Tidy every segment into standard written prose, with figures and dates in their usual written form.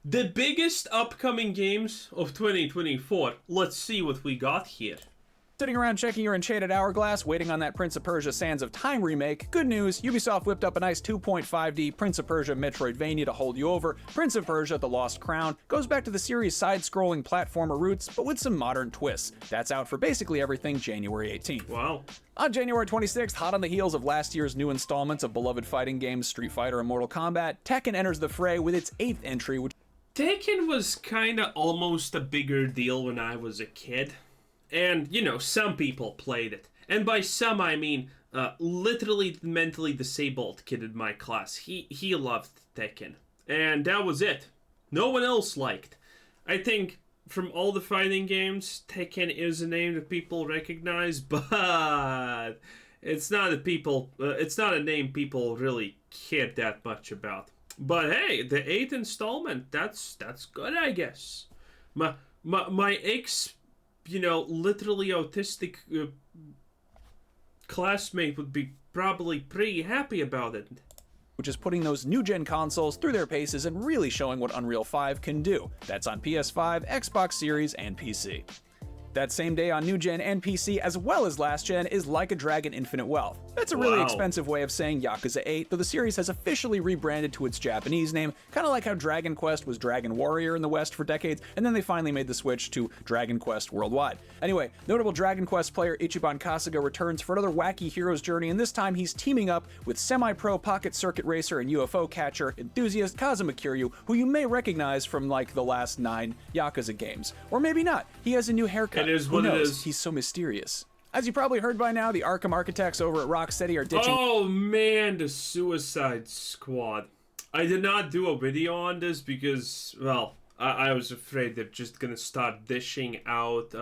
The biggest upcoming games of 2024. Let's see what we got here. Sitting around checking your enchanted hourglass, waiting on that Prince of Persia Sands of Time remake? Good news, Ubisoft whipped up a nice 2.5D Prince of Persia Metroidvania to hold you over. Prince of Persia: The Lost Crown goes back to the series' side-scrolling platformer roots, but with some modern twists. That's out for basically everything January 18th. Wow. On January 26th, hot on the heels of last year's new installments of beloved fighting games Street Fighter and Mortal Kombat, Tekken enters the fray with its 8th entry, which Tekken was kinda almost a bigger deal when I was a kid. And, some people played it. And by some, I mean, literally the mentally disabled kid in my class. He loved Tekken. And that was it. No one else liked. I think from all the fighting games, Tekken is a name that people recognize, but it's not a name people really care that much about. But hey, the 8th installment, that's good, I guess. My ex, literally autistic classmate would be probably pretty happy about it. Which is putting those new-gen consoles through their paces and really showing what Unreal 5 can do. That's on PS5, Xbox Series, and PC. That same day on new gen and PC, as well as last gen, is Like a Dragon Infinite Wealth. That's a really expensive way of saying Yakuza 8, though the series has officially rebranded to its Japanese name, kind of like how Dragon Quest was Dragon Warrior in the West for decades, and then they finally made the switch to Dragon Quest worldwide. Anyway, notable Dragon Quest player Ichiban Kasuga returns for another wacky hero's journey, and this time he's teaming up with semi-pro pocket circuit racer and UFO catcher enthusiast Kazuma Kiryu, who you may recognize from like the last 9 Yakuza games. Or maybe not. He has a new haircut. It is what it is. He's so mysterious. As you probably heard by now, the Arkham architects over at Rocksteady are ditching... Oh man, the Suicide Squad. I did not do a video on this because, well, I was afraid they're just gonna start dishing out,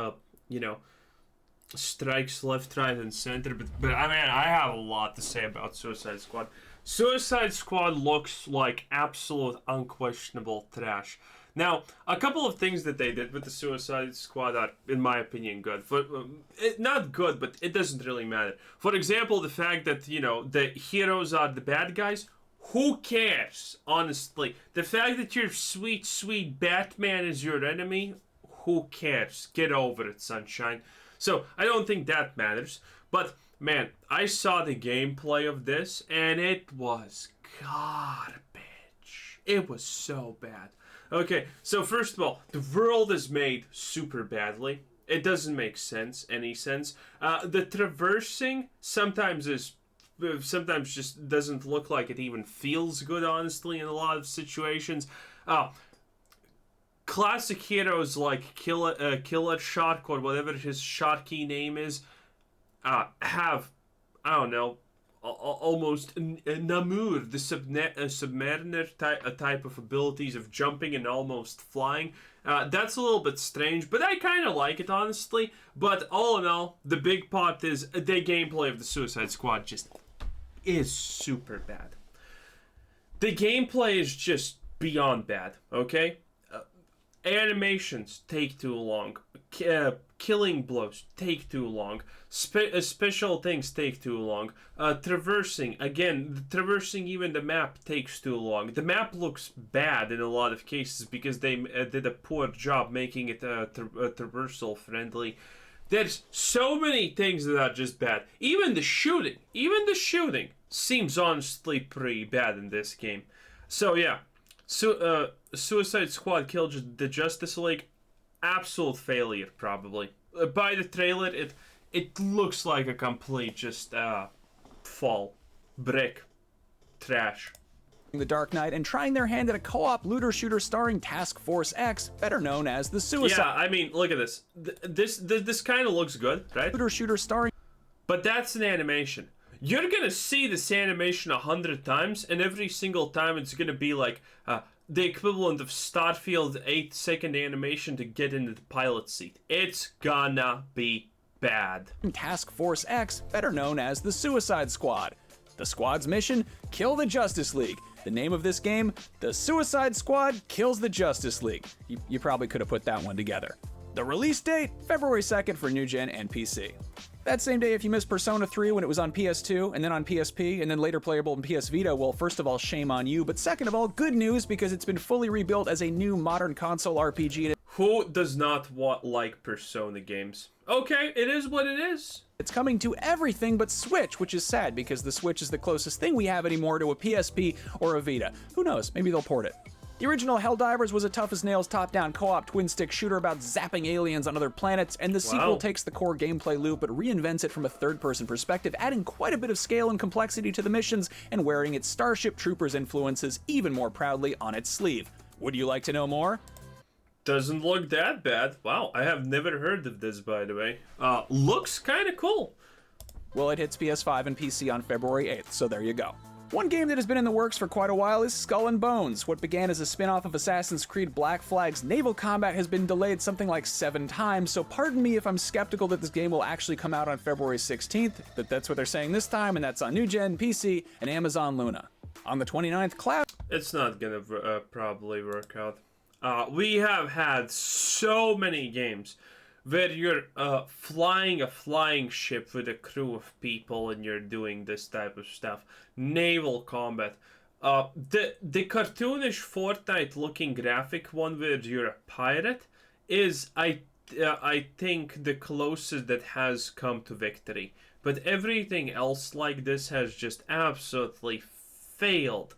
strikes left, right, and center. But I mean, I have a lot to say about Suicide Squad. Suicide Squad looks like absolute unquestionable trash. Now, a couple of things that they did with the Suicide Squad are, in my opinion, good. Not good, but it doesn't really matter. For example, the fact that, the heroes are the bad guys. Who cares, honestly? The fact that your sweet, sweet Batman is your enemy. Who cares? Get over it, sunshine. So, I don't think that matters. But, man, I saw the gameplay of this, and it was garbage. It was so bad. Okay, so first of all, the world is made super badly. It doesn't make any sense. The traversing sometimes just doesn't look like it even feels good, honestly, in a lot of situations. Classic heroes like Killer Shark, or whatever his Sharky name is, have, I don't know, almost Namur, the Submariner type of abilities of jumping and almost flying. That's a little bit strange, but I kind of like it, honestly. But all in all, the big part is the gameplay of the Suicide Squad just is super bad. The gameplay is just beyond bad, okay? Animations take too long. Killing blows take too long. Special things take too long. Traversing even the map takes too long. The map looks bad in a lot of cases because they did a poor job making it traversal friendly. There's so many things that are just bad. Even the shooting seems honestly pretty bad in this game. So yeah, Suicide Squad killed the Justice League. Absolute failure, probably. By the trailer, it looks like a complete just fall brick trash. The Dark Knight and trying their hand at a co-op looter shooter starring Task Force X, better known as the Suicide. Yeah, I mean, look at this. This kind of looks good, right? Looter shooter starring. But that's an animation. You're gonna see this animation 100 times, and every single time it's gonna be like the equivalent of Starfield 8-second animation to get into the pilot seat. It's gonna be bad. Task Force X, better known as the Suicide Squad. The squad's mission, kill the Justice League. The name of this game, The Suicide Squad Kills the Justice League. You probably could have put that one together. The release date, February 2nd for new gen and PC. That same day, if you missed Persona 3 when it was on PS2, and then on PSP, and then later playable in PS Vita, well, first of all, shame on you, but second of all, good news because it's been fully rebuilt as a new modern console RPG. Who does not like Persona games? Okay, it is what it is. It's coming to everything but Switch, which is sad because the Switch is the closest thing we have anymore to a PSP or a Vita. Who knows, maybe they'll port it. The original Helldivers was a tough-as-nails top-down co-op twin-stick shooter about zapping aliens on other planets, and the sequel takes the core gameplay loop but reinvents it from a third-person perspective, adding quite a bit of scale and complexity to the missions and wearing its Starship Troopers influences even more proudly on its sleeve. Would you like to know more? Doesn't look that bad. Wow, I have never heard of this, by the way. Looks kind of cool. Well, it hits PS5 and PC on February 8th, so there you go. One game that has been in the works for quite a while is Skull and Bones. What began as a spin-off of Assassin's Creed Black Flag's naval combat has been delayed something like 7 times, so pardon me if I'm skeptical that this game will actually come out on February 16th, but that's what they're saying this time, and that's on New Gen, PC, and Amazon Luna. On the 29th, Cloud... It's not gonna probably work out. We have had so many games where you're flying a flying ship with a crew of people and you're doing this type of stuff. Naval combat. The cartoonish Fortnite looking graphic one where you're a pirate is, I think, the closest that has come to victory. But everything else like this has just absolutely failed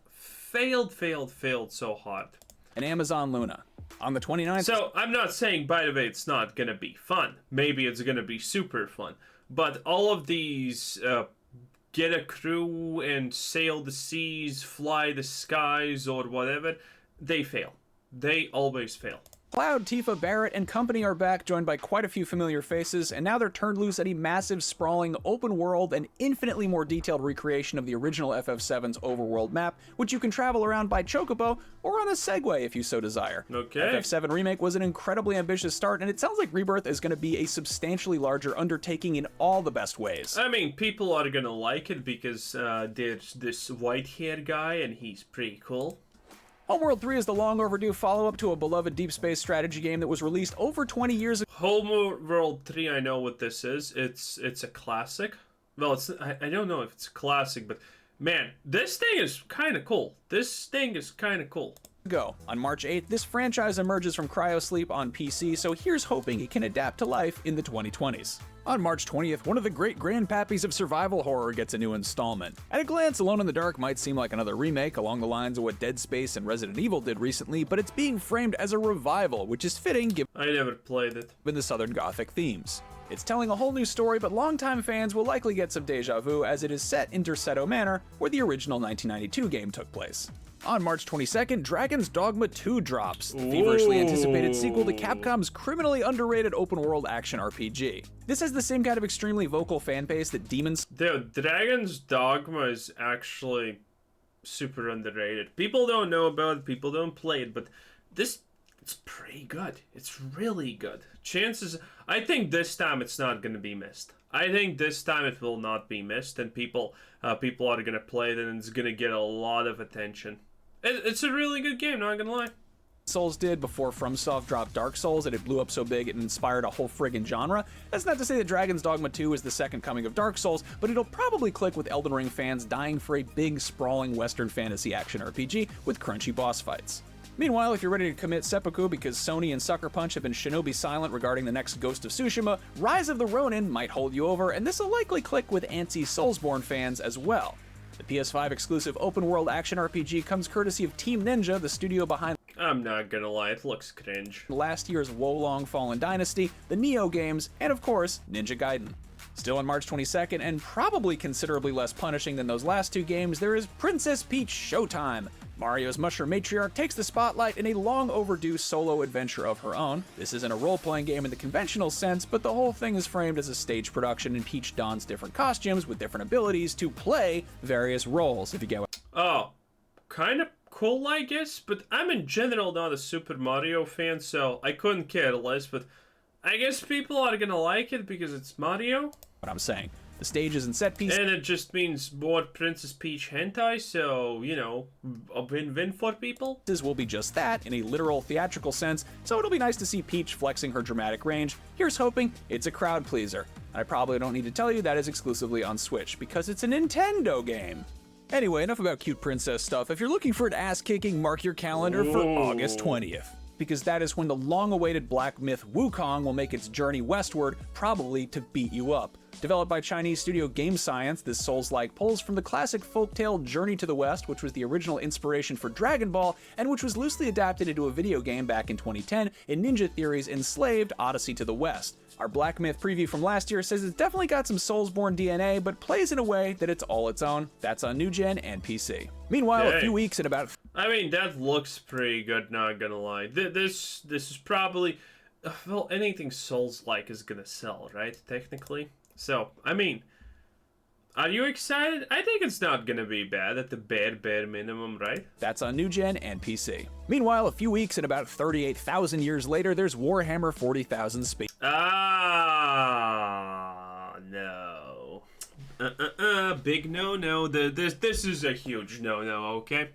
so hard. And Amazon Luna. On the 29th... So, I'm not saying, by the way, it's not gonna be fun. Maybe it's gonna be super fun. But all of these, get a crew and sail the seas, fly the skies, or whatever, they fail. They always fail. Cloud, Tifa, Barrett, and company are back, joined by quite a few familiar faces, and now they're turned loose at a massive, sprawling, open-world, and infinitely more detailed recreation of the original FF7's overworld map, which you can travel around by Chocobo, or on a Segway if you so desire. Okay. FF7 Remake was an incredibly ambitious start, and it sounds like Rebirth is going to be a substantially larger undertaking in all the best ways. I mean, people are gonna like it because there's this white-haired guy, and he's pretty cool. Homeworld 3 is the long overdue follow-up to a beloved deep space strategy game that was released over 20 years ago. Homeworld 3, I know what this is. It's a classic. Well, I don't know if it's a classic, but man, this thing is kind of cool. On March 8th, this franchise emerges from cryosleep on PC, so here's hoping it can adapt to life in the 2020s. On March 20th, one of the great grandpappies of survival horror gets a new installment. At a glance, Alone in the Dark might seem like another remake along the lines of what Dead Space and Resident Evil did recently, but it's being framed as a revival, which is fitting given I never played it. the Southern Gothic themes. It's telling a whole new story, but longtime fans will likely get some deja vu as it is set in Tercetto Manor, where the original 1992 game took place. On March 22nd, Dragon's Dogma 2 drops, the feverishly anticipated sequel to Capcom's criminally underrated open-world action RPG. This has the same kind of extremely vocal fan base that Demon's... Dude, Dragon's Dogma is actually super underrated. People don't know about it, people don't play it, but it's pretty good. It's really good. I think this time it's not going to be missed. I think this time it will not be missed, and people are going to play it, and it's going to get a lot of attention. It's a really good game, not gonna lie. Souls did before FromSoft dropped Dark Souls, and it blew up so big it inspired a whole friggin' genre. That's not to say that Dragon's Dogma 2 is the second coming of Dark Souls, but it'll probably click with Elden Ring fans dying for a big, sprawling Western fantasy action RPG with crunchy boss fights. Meanwhile, if you're ready to commit seppuku because Sony and Sucker Punch have been shinobi silent regarding the next Ghost of Tsushima, Rise of the Ronin might hold you over, and this will likely click with antsy Soulsborne fans as well. The PS5 exclusive open-world action RPG comes courtesy of Team Ninja, the studio behind I'm not gonna lie, it looks cringe. last year's Wolong Fallen Dynasty, the Nioh games, and of course, Ninja Gaiden. Still on March 22nd, and probably considerably less punishing than those last two games, there is Princess Peach Showtime. Mario's Mushroom Matriarch takes the spotlight in a long overdue solo adventure of her own. This isn't a role-playing game in the conventional sense, but the whole thing is framed as a stage production, and Peach dons different costumes with different abilities to play various roles, if you get what. Oh, kind of cool, I guess, but I'm in general not a Super Mario fan, so I couldn't care less, but I guess people are gonna like it because it's Mario. What I'm saying. The stages and set pieces. And it just means more Princess Peach hentai, so, you know, a win-win for people. Will be just that, in a literal theatrical sense, so it'll be nice to see Peach flexing her dramatic range. Here's hoping it's a crowd pleaser. I probably don't need to tell you that is exclusively on Switch, because it's a Nintendo game. Anyway, enough about cute princess stuff. If you're looking for an ass-kicking, mark your calendar for August 20th. Because that is when the long-awaited black myth Wukong will make its journey westward, probably to beat you up. Developed by Chinese studio Game Science, this Souls-like pulls from the classic folktale Journey to the West, which was the original inspiration for Dragon Ball, and which was loosely adapted into a video game back in 2010 in Ninja Theory's Enslaved Odyssey to the West. Our Black Myth preview from last year says it's definitely got some Soulsborne DNA, but plays in a way that it's all its own. That's on new gen and PC. Meanwhile, a few weeks in about... I mean, that looks pretty good, not gonna lie. This is probably... Well, anything Souls-like is gonna sell, right? Technically. So, I mean... Are you excited? I think it's not gonna be bad at the bare minimum, right? That's on new gen and PC. Meanwhile, a few weeks and about 38,000 years later, there's Warhammer 40,000 Space... No. Big no. This is a huge no, okay?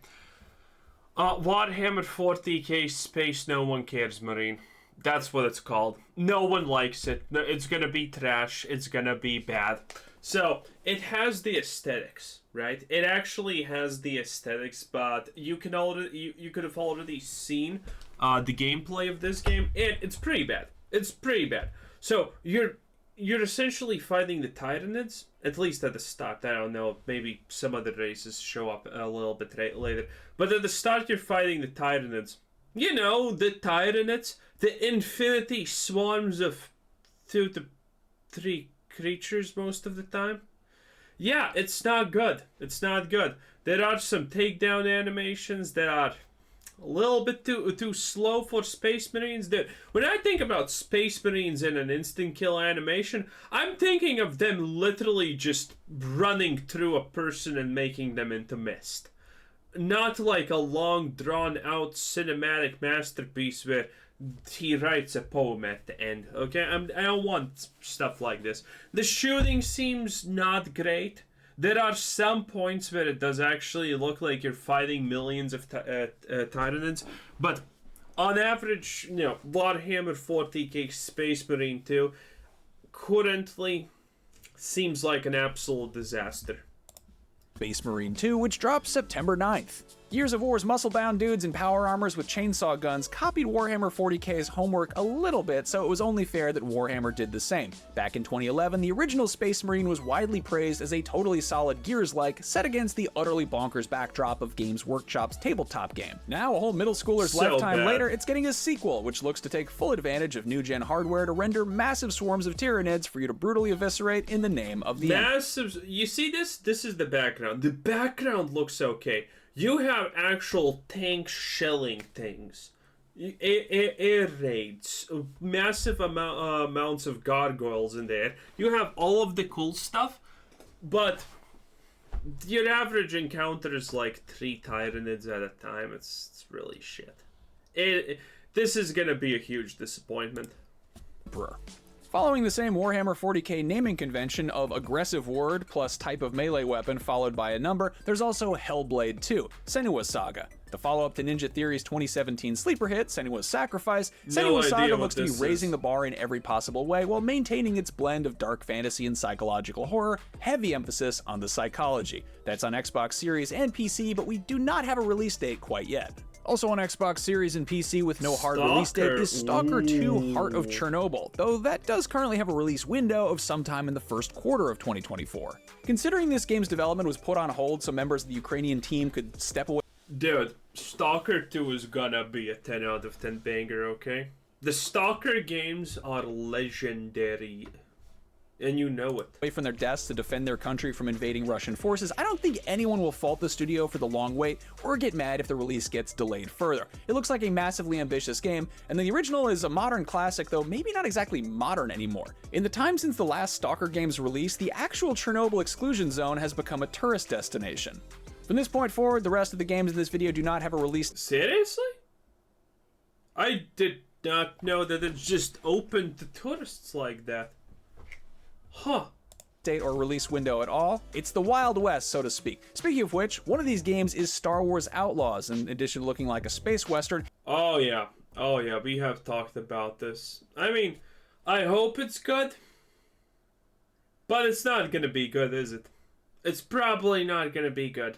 Warhammer 40k Space No One Cares Marine. That's what it's called. No one likes it. It's gonna be trash. It's gonna be bad. So, it has the aesthetics, right? It actually has the aesthetics, but you could have already seen the gameplay of this game. It's pretty bad. It's pretty bad. So, you're essentially fighting the Tyranids, at least at the start. I don't know, maybe some other races show up a little bit later. But at the start, you're fighting the Tyranids. You know, the Tyranids, the infinity swarms of 2 to 3 creatures most of the time. Yeah, it's not good. It's not good. There are some takedown animations that are a little bit too slow for Space Marines. When I think about Space Marines in an instant kill animation, I'm thinking of them literally just running through a person and making them into mist. Not like a long drawn out cinematic masterpiece where he writes a poem at the end, okay? I don't want stuff like this. The shooting seems not great. There are some points where it does actually look like you're fighting millions of Tyranids, but on average, you know, Warhammer 40k Space Marine 2 currently seems like an absolute disaster. Space Marine 2, which drops September 9th. Gears of War's muscle-bound dudes in power armors with chainsaw guns copied Warhammer 40k's homework a little bit, so it was only fair that Warhammer did the same. Back in 2011, the original Space Marine was widely praised as a totally solid Gears-like, set against the utterly bonkers backdrop of Games Workshop's tabletop game. Now, a whole middle schooler's lifetime later, it's getting a sequel, which looks to take full advantage of new-gen hardware to render massive swarms of Tyranids for you to brutally eviscerate in the name of the... Massive... You see this? This is the background. The background looks okay. You have actual tanks shelling things, air raids, massive amounts of gargoyles in there. You have all of the cool stuff, but your average encounter is like 3 Tyranids at a time. It's really shit. This is gonna be a huge disappointment. Following the same Warhammer 40k naming convention of aggressive word plus type of melee weapon followed by a number, there's also Hellblade 2, Senua's Saga. The follow-up to Ninja Theory's 2017 sleeper hit, Senua's Sacrifice, Senua's Saga looks to be raising the bar in every possible way while maintaining its blend of dark fantasy and psychological horror, heavy emphasis on the psychology. That's on Xbox Series and PC, but we do not have a release date quite yet. Also on Xbox Series and PC with no hard release date is Stalker 2 Heart of Chernobyl, though that does currently have a release window of sometime in the first quarter of 2024. Considering this game's development was put on hold so members of the Ukrainian team could step away... Dude, Stalker 2 is gonna be a 10 out of 10 banger, okay? The Stalker games are legendary. And you know it. Away from their desks to defend their country from invading Russian forces, I don't think anyone will fault the studio for the long wait or get mad if the release gets delayed further. It looks like a massively ambitious game, and the original is a modern classic, though maybe not exactly modern anymore. In the time since the last Stalker game's release, the actual Chernobyl exclusion zone has become a tourist destination. From this point forward, the rest of the games in this video do not have a release. Seriously? I did not know that it's just open to tourists like that. Huh. Date or release window at all. It's the Wild West, so to speak. Speaking of which, one of these games is Star Wars Outlaws, in addition to looking like a space western. Oh yeah, we have talked about this. I mean, I hope it's good. But it's not gonna be good, is it? It's probably not gonna be good.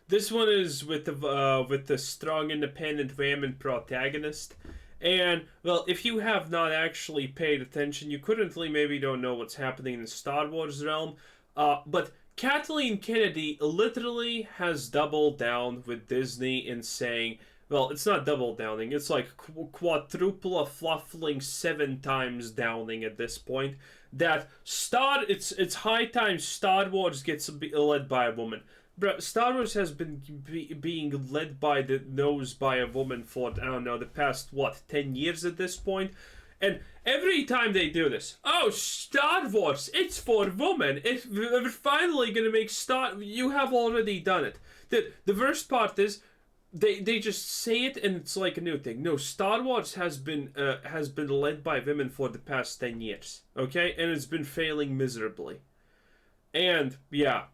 This one is with the strong, independent women protagonist. And, well, if you have not actually paid attention, you currently maybe don't know what's happening in the Star Wars realm. But Kathleen Kennedy literally has doubled down with Disney in saying, well, it's not double downing, it's like quadruple fluffling 7 times downing at this point, that it's high time Star Wars gets led by a woman. Bro, Star Wars has been being led by the nose by a woman for, I don't know, the past, 10 years at this point? And every time they do this, oh, Star Wars, it's for women. We're finally going to make you have already done it. The worst part is, they just say it and it's like a new thing. No, Star Wars has been led by women for the past 10 years, okay? And it's been failing miserably. And, yeah.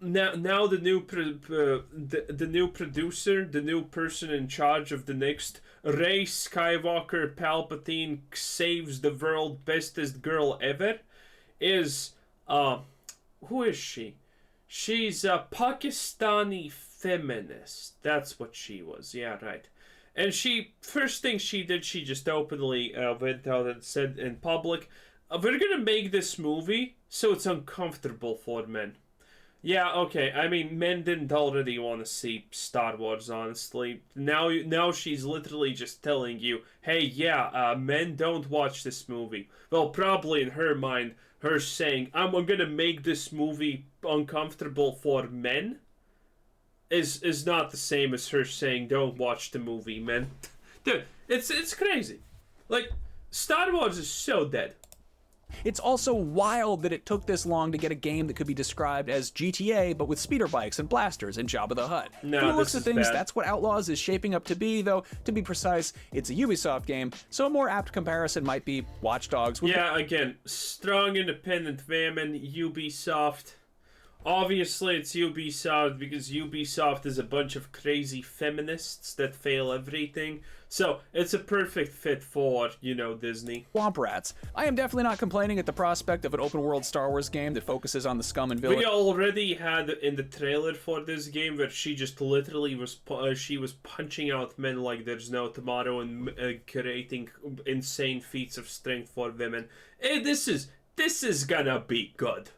Now the new the new producer, the new person in charge of the next Rey Skywalker Palpatine saves the world bestest girl ever is who is she? She's a Pakistani feminist. That's what she was. Yeah, right. And first thing she did, she just openly went out and said in public, "We're gonna make this movie so it's uncomfortable for men." Yeah, okay. I mean, men didn't already want to see Star Wars, honestly. Now she's literally just telling you, hey, yeah, men don't watch this movie. Well, probably in her mind, her saying, I'm gonna make this movie uncomfortable for men is not the same as her saying, don't watch the movie, men. Dude, it's crazy. Like, Star Wars is so dead. It's also wild that it took this long to get a game that could be described as GTA, but with speeder bikes and blasters and Jabba the Hutt. No, From the looks of things, bad. that's what Outlaws is shaping up to be, though, to be precise, it's a Ubisoft game, so a more apt comparison might be Watch Dogs. Yeah, again, strong independent women, Ubisoft. Obviously, it's Ubisoft because Ubisoft is a bunch of crazy feminists that fail everything. So, it's a perfect fit for, Disney. Womp Rats. I am definitely not complaining at the prospect of an open-world Star Wars game that focuses on the scum and villainy. We already had in the trailer for this game where she just literally was punching out men like there's no tomorrow and creating insane feats of strength for women. Hey, this is gonna be good.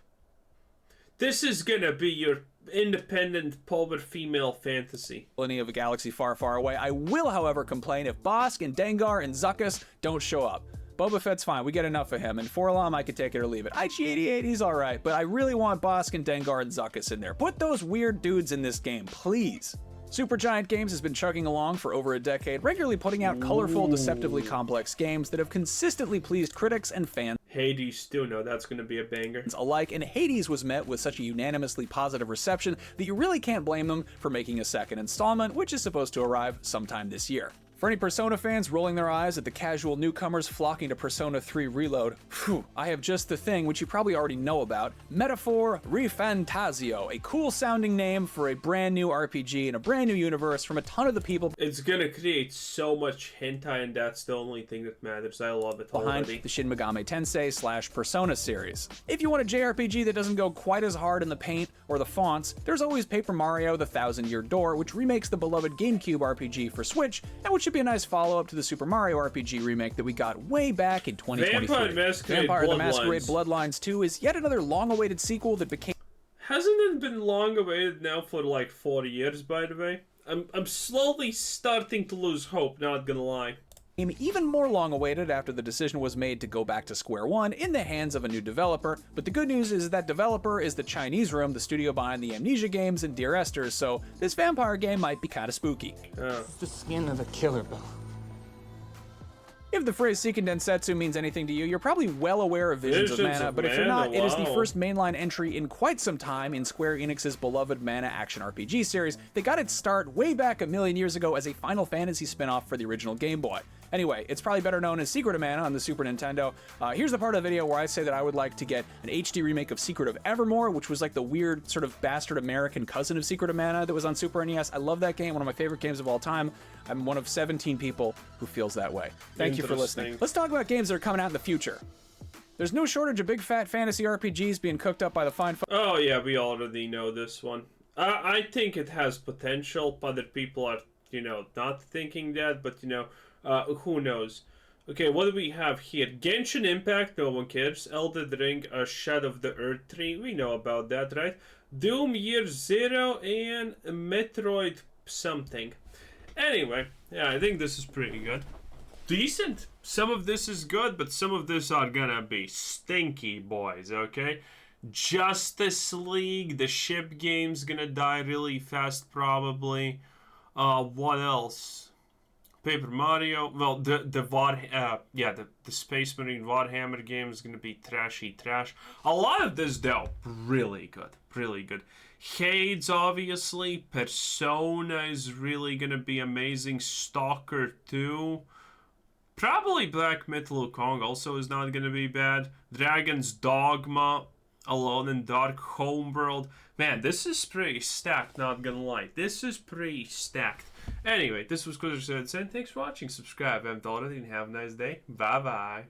This is gonna be your independent polar female fantasy. Of a galaxy far, far away. I will, however, complain if Bosk and Dengar and Zuckuss don't show up. Boba Fett's fine, we get enough of him, and Forlom, I could take it or leave it. IG-88, he's alright, but I really want Bosk and Dengar and Zuckuss in there. Put those weird dudes in this game, please. Supergiant Games has been chugging along for over a decade, regularly putting out colorful, deceptively complex games that have consistently pleased critics and fans Hades too, no, that's gonna be a banger. alike, and Hades was met with such a unanimously positive reception that you really can't blame them for making a second installment, which is supposed to arrive sometime this year. For any Persona fans rolling their eyes at the casual newcomers flocking to Persona 3 Reload, phew, I have just the thing which you probably already know about, Metaphor Refantasio, a cool sounding name for a brand new RPG in a brand new universe from a ton of the people It's gonna create so much hentai, and that's the only thing that matters. I love it behind already. the Shin Megami Tensei / Persona series. If you want a JRPG that doesn't go quite as hard in the paint or the fonts, there's always Paper Mario: The Thousand Year Door, which remakes the beloved GameCube RPG for Switch, and which should be a nice follow-up to the Super Mario RPG remake that we got way back in 2023. Vampire the Masquerade Bloodlines 2 is yet another long-awaited sequel that became... Hasn't it been long awaited now for like 40 years, by the way? I'm slowly starting to lose hope, not gonna lie. Even more long-awaited after the decision was made to go back to square one in the hands of a new developer, but the good news is that developer is the Chinese Room, the studio behind the Amnesia games and Dear Esther, so this vampire game might be kinda spooky. The skin of a killer bell. If the phrase Seiken Densetsu means anything to you, you're probably well aware of Visions of Mana, but if you're not, it is the first mainline entry in quite some time in Square Enix's beloved Mana action RPG series that got its start way back a million years ago as a Final Fantasy spin-off for the original Game Boy. Anyway, it's probably better known as Secret of Mana on the Super Nintendo. Here's the part of the video where I say that I would like to get an HD remake of Secret of Evermore, which was like the weird sort of bastard American cousin of Secret of Mana that was on Super NES. I love that game, one of my favorite games of all time. I'm one of 17 people who feels that way. Thank you for listening. Let's talk about games that are coming out in the future. There's no shortage of big fat fantasy RPGs being cooked up by the fine folks. Oh yeah, we already know this one. I think it has potential. Other people are, not thinking that, but who knows? Okay, what do we have here? Genshin Impact, no one cares. Elden Ring, a Shadow of the Earth Tree, we know about that, right? Doom Year Zero and Metroid something. Anyway, yeah, I think this is pretty good. Decent. Some of this is good, but some of this are gonna be stinky, boys, okay? Justice League, the ship game's gonna die really fast, probably. What else? Paper Mario. Well, the Space Marine Warhammer game is gonna be trashy trash. A lot of this though, really good, really good. Hades, obviously. Persona is really gonna be amazing. Stalker 2. Probably Black Myth Wukong also is not gonna be bad. Dragon's Dogma. Alone in Dark Homeworld. Man, this is pretty stacked, not gonna lie. This is pretty stacked. Anyway, this was Quizzer7, thanks for watching. Subscribe if you haven't already, and have a nice day. Bye-bye.